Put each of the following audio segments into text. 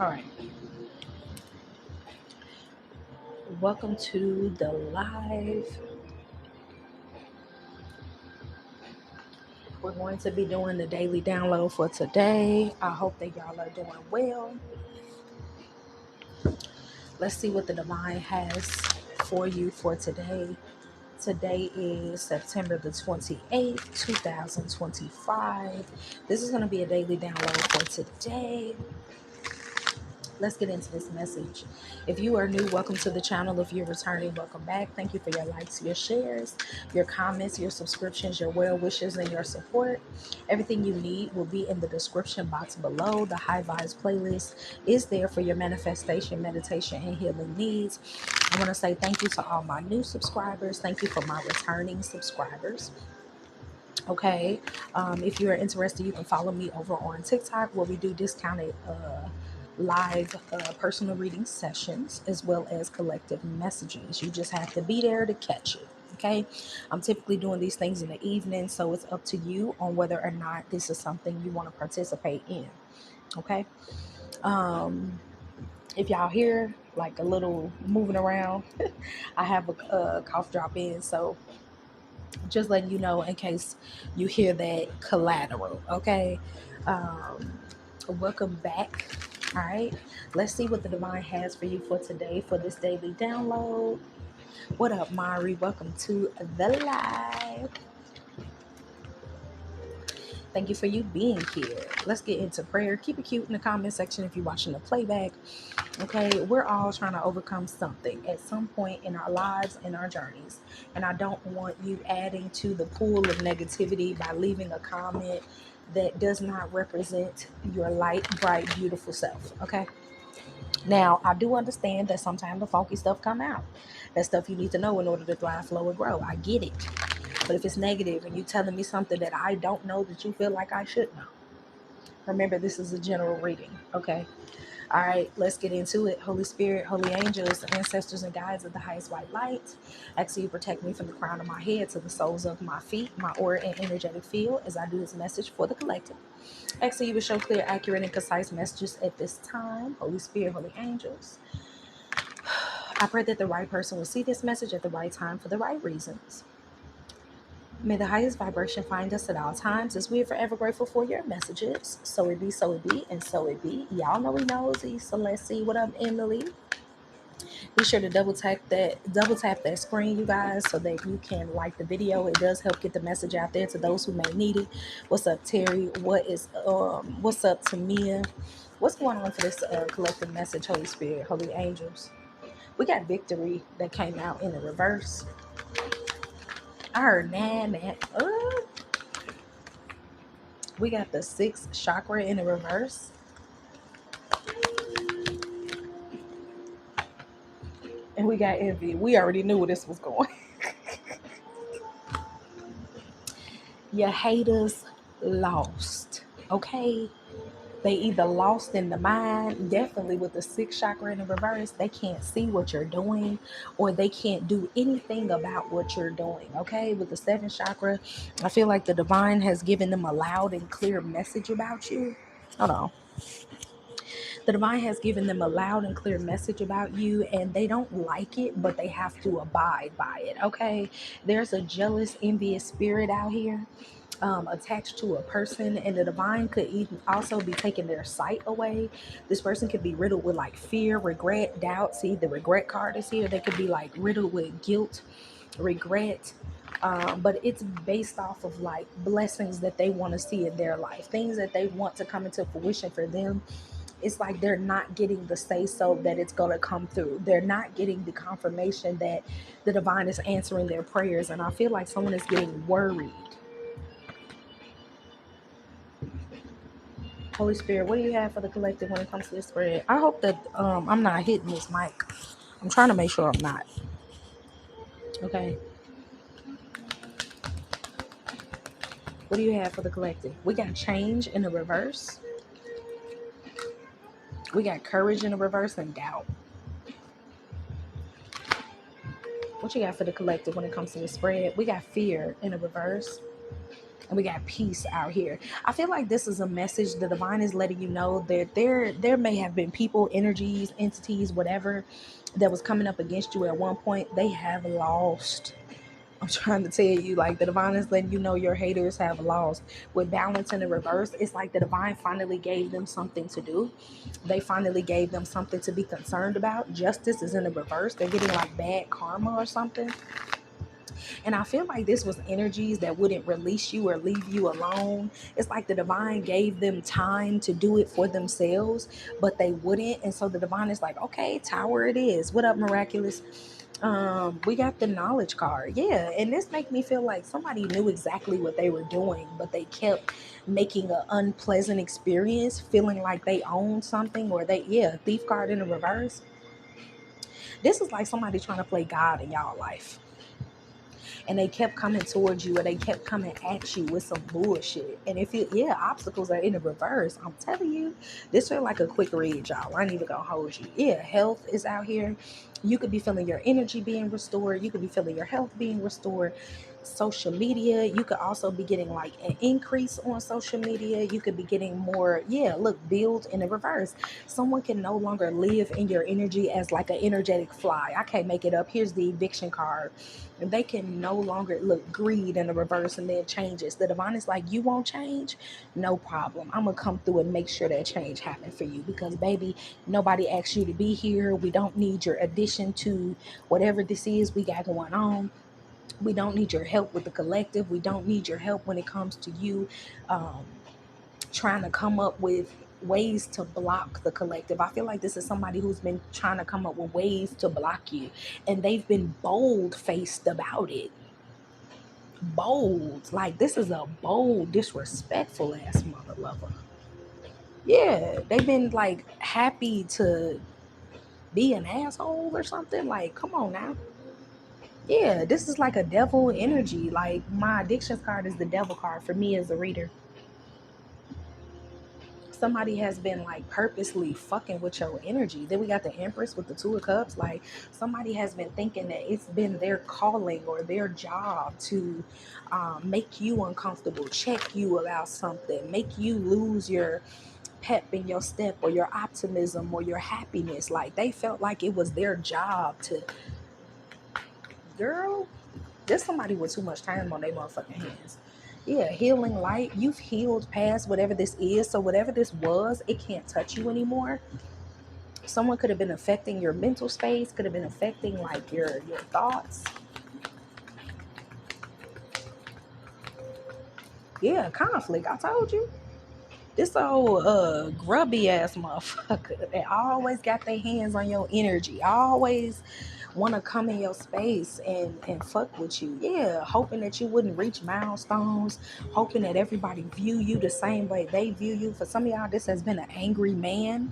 All right. Welcome to the live. We're going to be doing the daily download for today. I hope that y'all are doing well. Let's see what the divine has for you for today. Today is September the 28th, 2025. This is going to be a daily download for today. Let's get into this message. If you are new, welcome to the channel. If you're returning, welcome back. Thank you for your likes, your shares, your comments, your subscriptions, your well wishes, and your support. Everything you need will be in the description box below. The High Vibes playlist is there for your manifestation, meditation, and healing needs. I want to say thank you to all my new subscribers. Thank you for my returning subscribers. Okay. If you are interested, you can follow me over on TikTok where we do discounted live personal reading sessions as well as collective messages. You just have to be there to catch it. Okay. I'm typically doing these things in the evening, so it's up to you on whether or not this is something you want to participate in. Okay. Um, if y'all hear like a little moving around, I have a cough drop in, so just letting you know in case you hear that collateral. Okay. um Welcome back. All right, let's see what the divine has for you for today for this daily download. What up, Mari? Welcome to the live. Thank you for you being here. Let's get into prayer. Keep it cute in the comment section if you're watching the playback. Okay, we're all trying to overcome something at some point in our lives and our journeys. And I don't want you adding to the pool of negativity by leaving a comment that does not represent your light, bright, beautiful self. Okay. Now, I do understand that sometimes the funky stuff come out. That stuff you need to know in order to thrive, flow, and grow. I get it. But if it's negative and you telling me something that I don't know that you feel like I should know, remember this is a general reading. Okay. All right, let's get into it. Holy Spirit, holy angels, ancestors, and guides of the highest white light, actually you protect me from the crown of my head to the soles of my feet, my aura and energetic field as I do this message for the collective. Actually, you will show clear, accurate, and concise messages at this time. Holy Spirit, holy angels, I pray that the right person will see this message at the right time for the right reasons. May the highest vibration find us at all times as we are forever grateful for your messages. So it be, so it be, and so it be. Y'all know we nosy, so let's see. What up, Emily? Be sure to double tap that screen, you guys, so that you can like the video. It does help get the message out there to those who may need it. What's up, Terry? What's up, Tamia? What's going on for this collective message, Holy Spirit, holy angels? We got victory that came out in the reverse. I heard man. We got the sixth chakra in the reverse. And we got envy. We already knew where this was going. Your haters lost. Okay. They either lost in the mind, definitely with the sixth chakra in the reverse, they can't see what you're doing, or they can't do anything about what you're doing. Okay. With the seventh chakra, I feel like the divine has given them a loud and clear message about you. Hold on. The divine has given them a loud and clear message about you, and they don't like it, but they have to abide by it. Okay. There's a jealous, envious spirit out here attached to a person, and the divine could even also be taking their sight away. This person could be riddled with like fear, regret, doubt. See, the regret card is here. They could be like riddled with guilt, regret. But it's based off of like blessings that they want to see in their life, things that they want to come into fruition for them. It's like they're not getting the say so that it's going to come through. They're not getting the confirmation that the divine is answering their prayers. And I feel like someone is getting worried. Holy Spirit, what do you have for the collective when it comes to this spread? I hope that I'm not hitting this mic. I'm trying to make sure I'm not. Okay. What do you have for the collective? We got change in the reverse. We got courage in the reverse and doubt. What you got for the collective when it comes to the spread? We got fear in the reverse. And we got peace out here. I feel like this is a message the divine is letting you know that there may have been people, energies, entities, whatever that was coming up against you at one point. They have lost. I'm trying to tell you, like, the divine is letting you know your haters have lost. With balance in the reverse, it's like the divine finally gave them something to do. They finally gave them something to be concerned about. Justice is in the reverse. They're getting like bad karma or something. And I feel like this was energies that wouldn't release you or leave you alone. It's like the divine gave them time to do it for themselves, but they wouldn't. And so the divine is like, okay, tower it is. What up, miraculous? We got the knowledge card. Yeah. And this make me feel like somebody knew exactly what they were doing, but they kept making an unpleasant experience, feeling like they owned something, or thief card in the reverse. This is like somebody trying to play God in y'all life, and they kept coming towards you, or they kept coming at you with some bullshit. And if obstacles are in the reverse, I'm telling you, this is like a quick read, y'all. I ain't even gonna hold you. Yeah, health is out here. You could be feeling your energy being restored. You could be feeling your health being restored. Social media, you could also be getting like an increase on social media. You could be getting more, build in the reverse. Someone can no longer live in your energy as like an energetic fly. I can't make it up. Here's the eviction card. And they can no longer look greed in the reverse, and then changes. The divine is like, you won't change? No problem. I'm gonna come through and make sure that change happens for you, because baby, nobody asked you to be here. We don't need your addition to whatever this is we got going on. We don't need your help with the collective. We don't need your help when it comes to you um, trying to come up with ways to block the collective. I feel like this is somebody who's been trying to come up with ways to block you, and they've been bold faced about it. Bold. Like, this is a bold, disrespectful ass mother lover. Yeah, they've been like happy to be an asshole or something. Like, come on now. Yeah, this is like a devil energy. Like, my addictions card is the devil card for me as a reader. Somebody has been like purposely fucking with your energy. Then we got the Empress with the Two of Cups. Like, somebody has been thinking that it's been their calling or their job to make you uncomfortable, check you about something, make you lose your pep in your step or your optimism or your happiness. Like, they felt like it was their job to, girl, there's somebody with too much time on their motherfucking hands. Yeah, healing light. You've healed past whatever this is. So whatever this was, it can't touch you anymore. Someone could have been affecting your mental space, could have been affecting like your thoughts. Yeah, conflict. I told you. This old grubby ass motherfucker that always got their hands on your energy, always want to come in your space and fuck with you. Yeah, hoping that you wouldn't reach milestones, hoping that everybody view you the same way they view you. For some of y'all, this has been an angry man.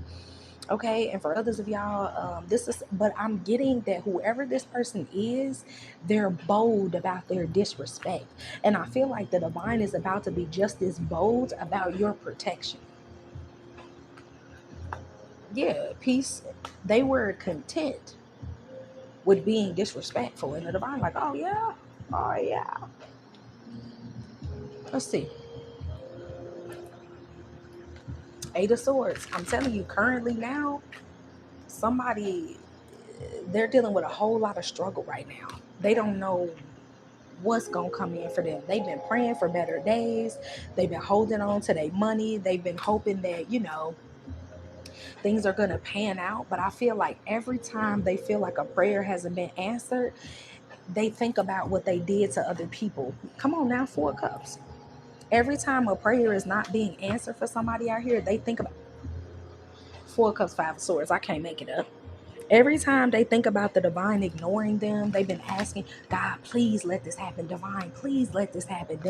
Okay, and for others of y'all, this is, but I'm getting that whoever this person is, they're bold about their disrespect. And I feel like the divine is about to be just as bold about your protection. Yeah, peace. They were content with being disrespectful, and the divine, like, oh yeah, oh yeah. Let's see. Eight of Swords. I'm telling you, currently now, somebody, they're dealing with a whole lot of struggle right now. They don't know what's gonna come in for them. They've been praying for better days. They've been holding on to their money. They've been hoping that, things are gonna pan out. But I feel like every time they feel like a prayer hasn't been answered, they think about what they did to other people. Come on now, Four Cups. Every time a prayer is not being answered for somebody out here, they think about Four Cups, Five of Swords. I can't make it up. Every time they think about the divine ignoring them, they've been asking, God, please let this happen. Divine, please let this happen.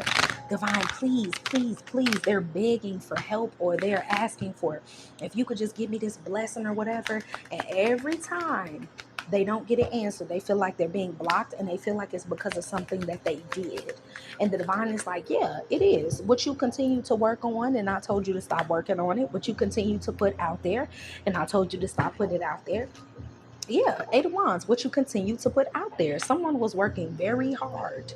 Divine, please, please, please. They're begging for help, or they're asking for, if you could just give me this blessing or whatever. And every time they don't get an answer, they feel like they're being blocked, and they feel like it's because of something that they did. And the divine is like, yeah, it is. What you continue to work on, and I told you to stop working on it. What you continue to put out there, and I told you to stop putting it out there. Yeah, Eight of Wands, what you continue to put out there. Someone was working very hard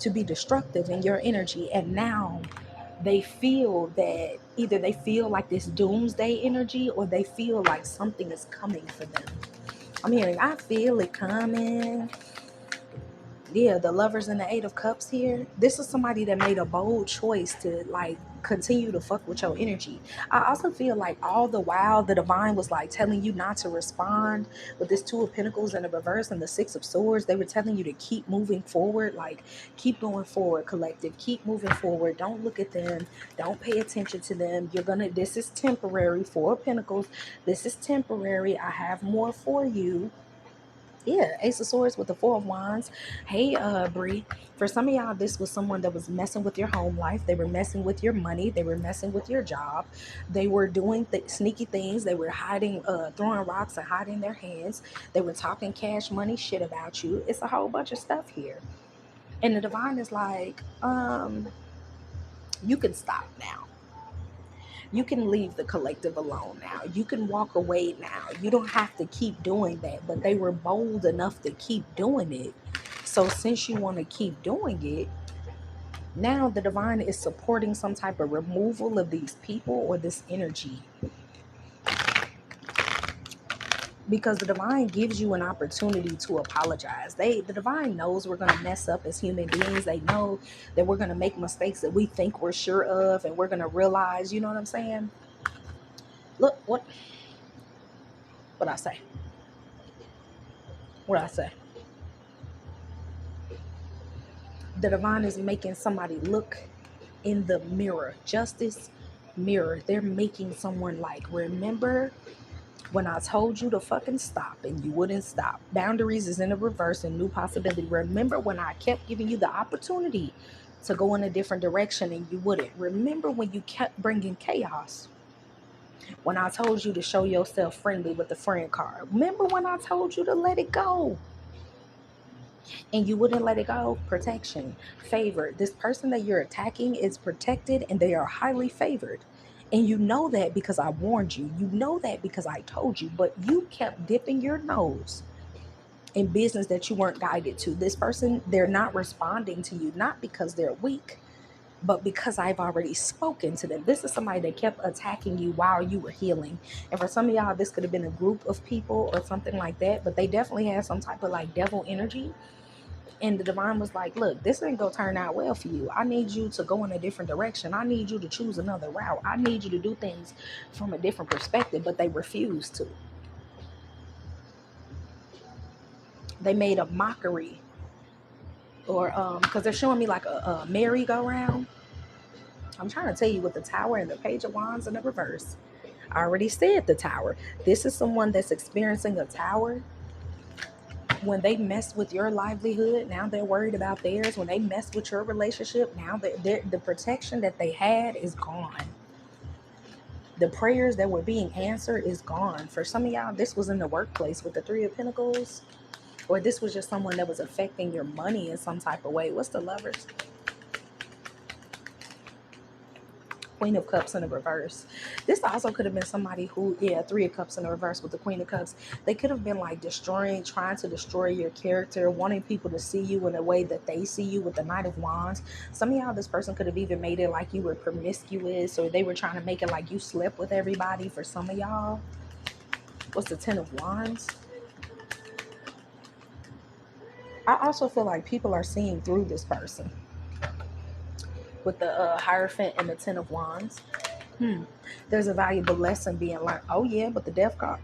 to be destructive in your energy. And now they feel that either they feel like this doomsday energy, or they feel like something is coming for them. I'm hearing, I feel it coming. Yeah, the Lovers and the Eight of Cups here. This is somebody that made a bold choice to like continue to fuck with your energy. I also feel like all the while the divine was like telling you not to respond with this Two of Pentacles in the reverse and the Six of Swords. They were telling you to keep moving forward, like keep going forward, collective, keep moving forward. Don't look at them. Don't pay attention to them. This is temporary. Four of Pentacles. This is temporary. I have more for you. Yeah, Ace of Swords with the Four of Wands. Hey, Bree. For some of y'all, this was someone that was messing with your home life. They were messing with your money. They were messing with your job. They were doing sneaky things. They were hiding, throwing rocks and hiding their hands. They were talking cash money shit about you. It's a whole bunch of stuff here. And the divine is like, you can stop now. You can leave the collective alone now. You can walk away now. You don't have to keep doing that. But they were bold enough to keep doing it. So since you want to keep doing it, now the divine is supporting some type of removal of these people or this energy. Because the divine gives you an opportunity to apologize. The divine knows we're going to mess up as human beings. They know that we're going to make mistakes that we think we're sure of, and we're going to realize, you know what I'm saying? Look, what I say? What I say? The divine is making somebody look in the mirror. Justice mirror. They're making someone like, remember when I told you to fucking stop and you wouldn't stop? Boundaries is in the reverse and new possibility. Remember when I kept giving you the opportunity to go in a different direction and you wouldn't? Remember when you kept bringing chaos? When I told you to show yourself friendly with the friend card? Remember when I told you to let it go? And you wouldn't let it go? Protection, favored. This person that you're attacking is protected and they are highly favored. And you know that because I warned you. You know that because I told you. But you kept dipping your nose in business that you weren't guided to. This person, they're not responding to you, not because they're weak, but because I've already spoken to them. This is somebody that kept attacking you while you were healing. And for some of y'all, this could have been a group of people or something like that. But they definitely had some type of like devil energy. And the divine was like, look, this ain't gonna turn out well for you. I need you to go in a different direction. I need you to choose another route. I need you to do things from a different perspective. But they refused to. They made a mockery. Or because they're showing me like a merry-go-round. I'm trying to tell you with the Tower and the Page of Wands in the reverse. I already said the Tower. This is someone that's experiencing a Tower. When they mess with your livelihood, now they're worried about theirs. When they mess with your relationship, now the protection that they had is gone. The prayers that were being answered is gone. For some of y'all, this was in the workplace with the Three of Pentacles. Or this was just someone that was affecting your money in some type of way. What's the Lovers? Queen of Cups in the reverse. This also could have been somebody who, Three of Cups in the reverse with the Queen of Cups. They could have been like trying to destroy your character, wanting people to see you in a way that they see you with the Knight of Wands. Some of y'all, this person could have even made it like you were promiscuous, or they were trying to make it like you slept with everybody for some of y'all. What's the Ten of Wands? I also feel like people are seeing through this person with the Hierophant and the Ten of Wands. There's a valuable lesson being learned. Oh yeah, but the Death card.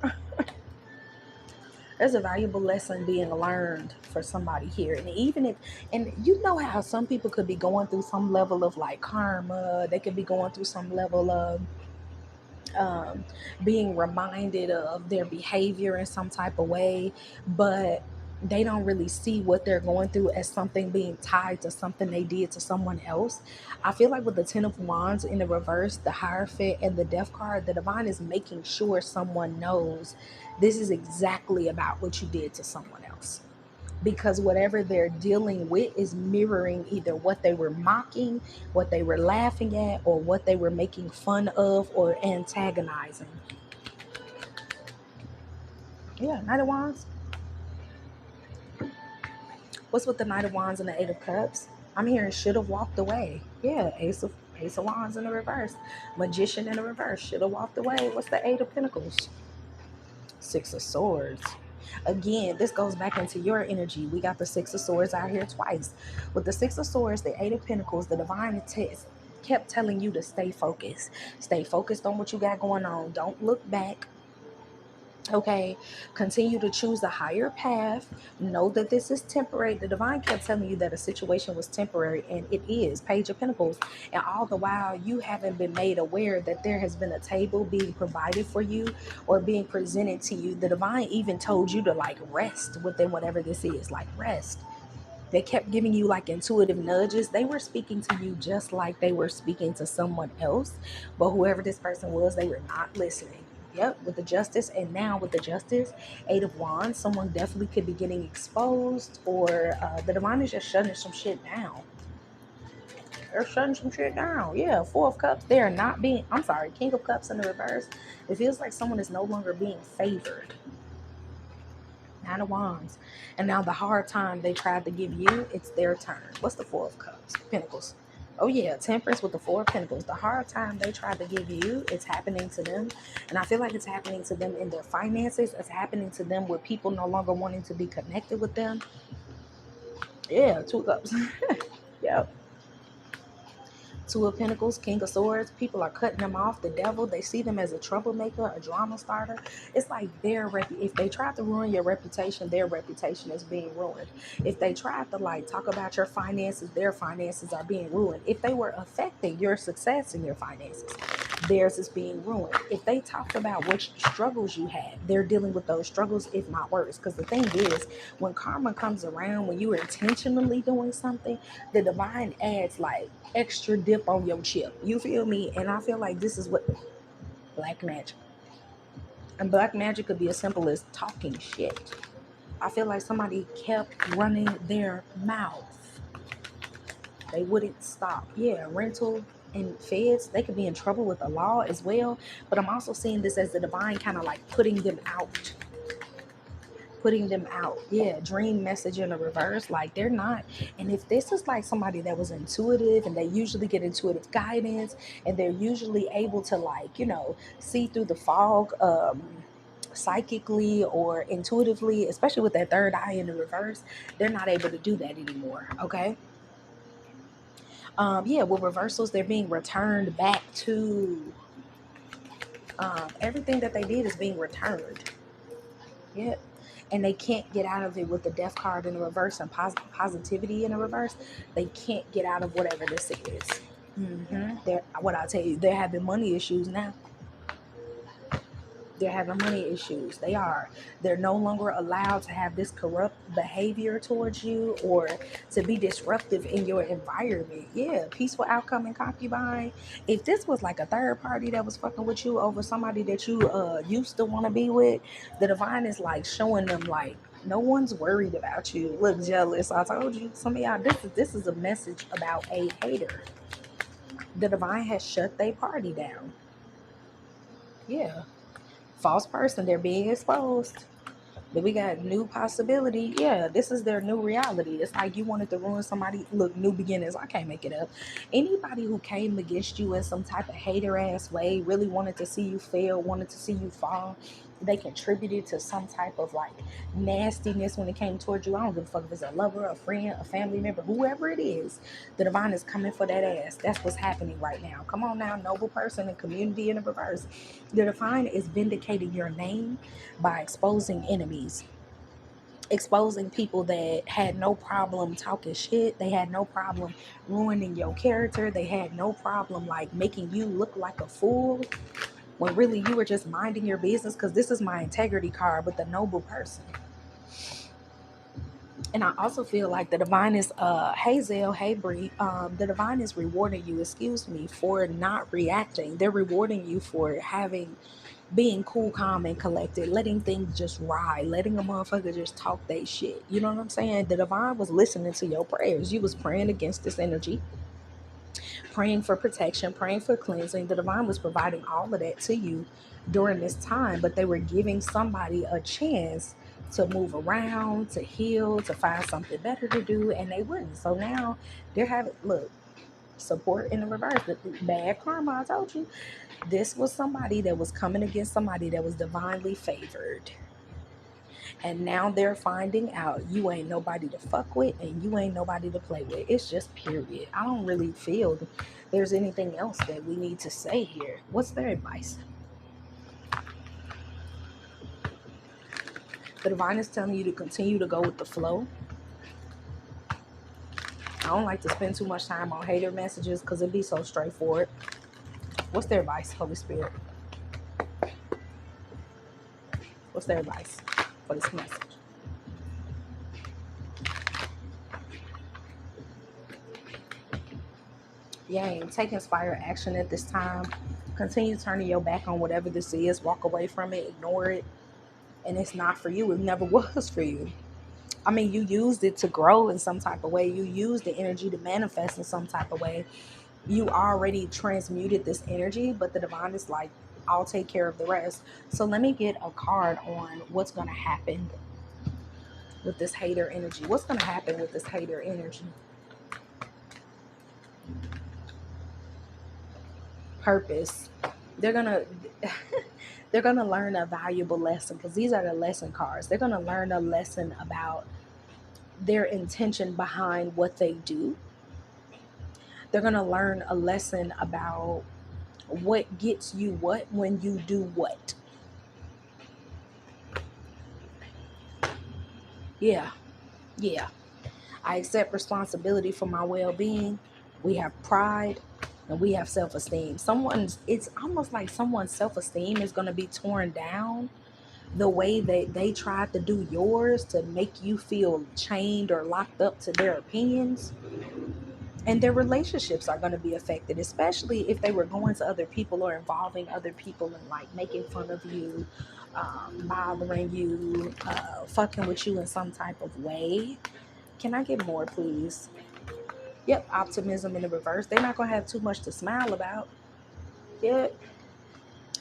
There's a valuable lesson being learned for somebody here. And even if, and you know how some people could be going through some level of like karma. They could be going through some level of being reminded of their behavior in some type of way, but they don't really see what they're going through as something being tied to something they did to someone else. I feel like with the Ten of Wands in the reverse, the Hierophant and the Death card, the divine is making sure someone knows this is exactly about what you did to someone else. Because whatever they're dealing with is mirroring either what they were mocking, what they were laughing at, or what they were making fun of or antagonizing. Yeah, Knight of Wands. What's with the Knight of Wands and the Eight of Cups? I'm hearing should have walked away. Yeah, Ace of Wands in the reverse. Magician in the reverse. Should have walked away. What's the Eight of Pentacles? Six of Swords. Again, this goes back into your energy. We got the Six of Swords out here twice. With the Six of Swords, the Eight of Pentacles, the divine kept telling you to stay focused. Stay focused on what you got going on. Don't look back. Okay, continue to choose a higher path. Know that this is temporary. The divine kept telling you that a situation was temporary, and it is. Page of Pentacles. And all the while, you haven't been made aware that there has been a table being provided for you or being presented to you. The divine even told you to like rest within whatever this is, like rest. They kept giving you like intuitive nudges. They were speaking to you just like they were speaking to someone else. But whoever this person was, they were not listening. Yep, with the Justice. And now with the Justice, Eight of Wands, someone definitely could be getting exposed, or the divine is just shutting some shit down. They're shutting some shit down. Yeah, Four of Cups. They're not being, I'm sorry, King of Cups in the reverse. It feels like someone is no longer being favored. Nine of Wands. And now the hard time they tried to give you, it's their turn. What's the Four of Cups? Pentacles. Oh yeah, Temperance with the Four of Pentacles. The hard time they tried to give you, it's happening to them. And I feel like it's happening to them in their finances. It's happening to them with people no longer wanting to be connected with them. Yeah, Two of Cups. Yep. Two of Pentacles, King of Swords. People are cutting them off. The Devil, they see them as a troublemaker, a drama starter. It's like if they tried to ruin your reputation, their reputation is being ruined. If they tried to like talk about your finances, their finances are being ruined. If they were affecting your success in your finances, theirs is being ruined. If they talked about which struggles you had, they're dealing with those struggles, if not worse. Because the thing is, when karma comes around, when you're intentionally doing something, the divine adds like extra dip on your chip. You feel me? And I feel like this is what black magic. And black magic could be as simple as talking shit. I feel like somebody kept running their mouth. They wouldn't stop. Yeah, rental and feds, they could be in trouble with the law as well. But I'm also seeing this as the divine kind of like putting them out. Yeah, dream message in a reverse, like they're not. And if this is like somebody that was intuitive, and they usually get intuitive guidance, and they're usually able to like, you know, see through the fog psychically or intuitively, especially with that third eye in the reverse, they're not able to do that anymore. Okay. Yeah, with reversals, they're being returned back to everything that they did is being returned. Yep. And they can't get out of it with the death card in the reverse and positivity in the reverse. They can't get out of whatever this is. What I tell you, they're having money issues now. They're having money issues. They're no longer allowed to have this corrupt behavior towards you or to be disruptive in your environment. Yeah, peaceful outcome and concubine. If this was like a third party that was fucking with you over somebody that you used to want to be with, the divine is like showing them like no one's worried about you. Look jealous. I told you, some of y'all, this is a message about a hater. The divine has shut their party down. Yeah. False person, they're being exposed. Then we got new possibility. Yeah, this is their new reality. It's like you wanted to ruin somebody. Look, new beginnings. I can't make it up. Anybody who came against you in some type of hater ass way, really wanted to see you fail, wanted to see you fall. They contributed to some type of like nastiness when it came towards you. I don't give a fuck if it's a lover, a friend, a family member, whoever it is. The divine is coming for that ass. That's what's happening right now. Come on now, noble person and community in the reverse. The divine is vindicating your name by exposing enemies, exposing people that had no problem talking shit. They had no problem ruining your character. They had no problem like making you look like a fool when really you were just minding your business. Because this is my integrity card with the noble person. And I also feel like the divine is hey Zell, hey Bree, the divine is rewarding you, for not reacting. They're rewarding you for being cool, calm, and collected, letting things just ride, letting a motherfucker just talk they shit. You know what I'm saying? The divine was listening to your prayers. You was praying against this energy, praying for protection, praying for cleansing. The divine was providing all of that to you during this time, but they were giving somebody a chance to move around, to heal, to find something better to do, and they wouldn't. So now they're having, look, support in the reverse. The bad karma, I told you. This was somebody that was coming against somebody that was divinely favored. And now they're finding out you ain't nobody to fuck with and you ain't nobody to play with. It's just period. I don't really feel there's anything else that we need to say here. What's their advice? The divine is telling you to continue to go with the flow. I don't like to spend too much time on hater messages because it'd be so straightforward. What's their advice, Holy Spirit? What's their advice for this message? Yang, take inspired action at this time. Continue turning your back on whatever this is. Walk away from it. Ignore it. And it's not for you. It never was for you. I mean, you used it to grow in some type of way. You used the energy to manifest in some type of way. You already transmuted this energy, but the divine is like, I'll take care of the rest. So let me get a card on what's going to happen with this hater energy. What's going to happen with this hater energy? Purpose. They're gonna they're gonna learn a valuable lesson, because these are the lesson cards. They're gonna learn a lesson about their intention behind what they do. They're gonna learn a lesson about what gets you what when you do what. Yeah. I accept responsibility for my well-being. We have pride and we have self-esteem. It's almost like someone's self-esteem is going to be torn down the way that they tried to do yours to make you feel chained or locked up to their opinions. And their relationships are going to be affected, especially if they were going to other people or involving other people and like making fun of you, bothering you, fucking with you in some type of way. Can I get more, please? Yep, optimism in the reverse. They're not going to have too much to smile about. Yep.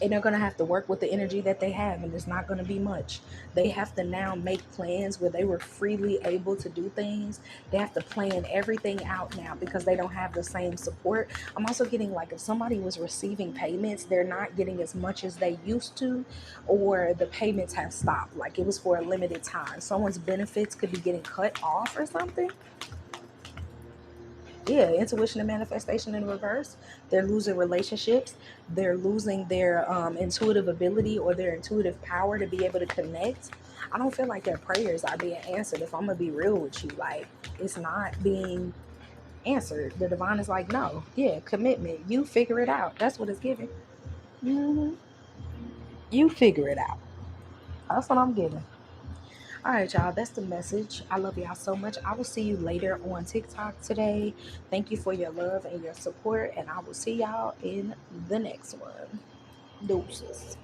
And they're going to have to work with the energy that they have, and it's not going to be much. They have to now make plans where they were freely able to do things. They have to plan everything out now because they don't have the same support. I'm also getting like if somebody was receiving payments, they're not getting as much as they used to, or the payments have stopped. Like it was for a limited time. Someone's benefits could be getting cut off or something. Yeah, intuition and manifestation in reverse. They're losing relationships. They're losing their intuitive ability or their intuitive power to be able to connect. I don't feel like their prayers are being answered. If I'm gonna be real with you, like it's not being answered. The divine is like, no, yeah, commitment. You figure it out. That's what it's giving. Mm-hmm. You figure it out. That's what I'm giving. All right, y'all, that's the message. I love y'all so much. I will see you later on TikTok today. Thank you for your love and your support, and I will see y'all in the next one. Deuces.